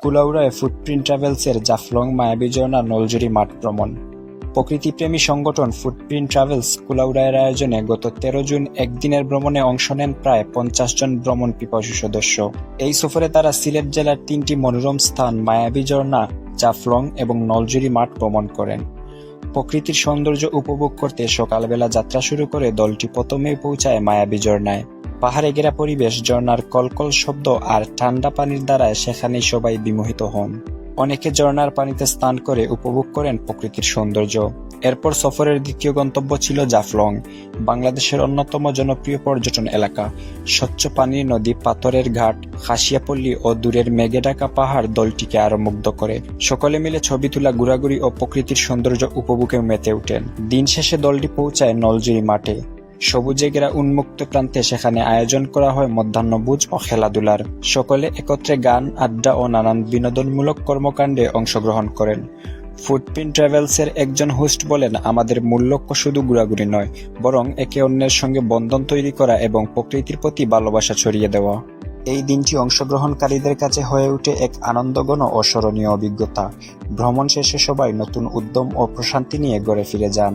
কুলাউড়ায় footprint ট্রাভেলসের Jaflong মায়াবী ঝর্ণা নলজুরি মাঠ ভ্রমণ। প্রকৃতিপ্রেমী সংগঠন ফুটপ্রিন্ট ট্রাভেলস কুলাউড়ার আয়োজনে গত 13 জুন একদিনের ভ্রমণে অংশ নেন প্রায় 50 জন ভ্রমণ পিপাসু সদস্য। এই সফরে তারা সিলেট জেলার 3টি মনোরম স্থান মায়াবী ঝর্ণা, জাফলং এবং নলজুরি মাঠ ভ্রমণ করেন। প্রকৃতির সৌন্দর্য উপভোগ করতে সকালবেলা যাত্রা শুরু করে দলটি প্রথমেই পৌঁছায় মায়াবী ঝর্ণায়। পাহাড়ে ঘেরা পরিবেশ, ঝর্ণার কলকল শব্দ আর ঠান্ডা পানির দ্বারায় সেখানেই সবাই বিমোহিত হন। অনেকে ঝর্ণার পানিতে স্নান করে উপভোগ করেন প্রকৃতির সৌন্দর্য। এরপর সফরের দ্বিতীয় গন্তব্য ছিল জাফলং, বাংলাদেশের অন্যতম জনপ্রিয় পর্যটন এলাকা। স্বচ্ছ পানির নদী, পাথরের ঘাট, খাসিয়াপল্লী ও দূরের মেঘে ঢাকা পাহাড় দলটিকে আরো মুগ্ধ করে। সকলে মিলে ছবি তোলা, ঘোরাঘুরি ও প্রকৃতির সৌন্দর্য উপভোগে মেতে ওঠেন। দিন শেষে দলটি পৌঁছায় নলজুরি মাঠে। সবুজে ঘেরা উন্মুক্ত প্রান্তে সেখানে আয়োজন করা হয় মধ্যাহ্নভোজ ও খেলাধুলার। সকলে একত্রে গান, আড্ডা ও নানান বিনোদনমূলক কর্মকাণ্ডে অংশগ্রহণ করেন। ফুটপ্রিন্ট ট্রাভেলসের একজন হোস্ট বলেন, আমাদের মূল লক্ষ্য শুধু ঘোরাঘুরি নয়, বরং একে অন্যের সঙ্গে বন্ধন তৈরি করা এবং প্রকৃতির প্রতি ভালোবাসা ছড়িয়ে দেওয়া। এই দিনটি অংশগ্রহণকারীদের কাছে হয়ে ওঠে এক আনন্দঘন ও স্মরণীয় অভিজ্ঞতা। ভ্রমণ শেষে সবাই নতুন উদ্যম ও প্রশান্তি নিয়ে ঘরে ফিরে যান।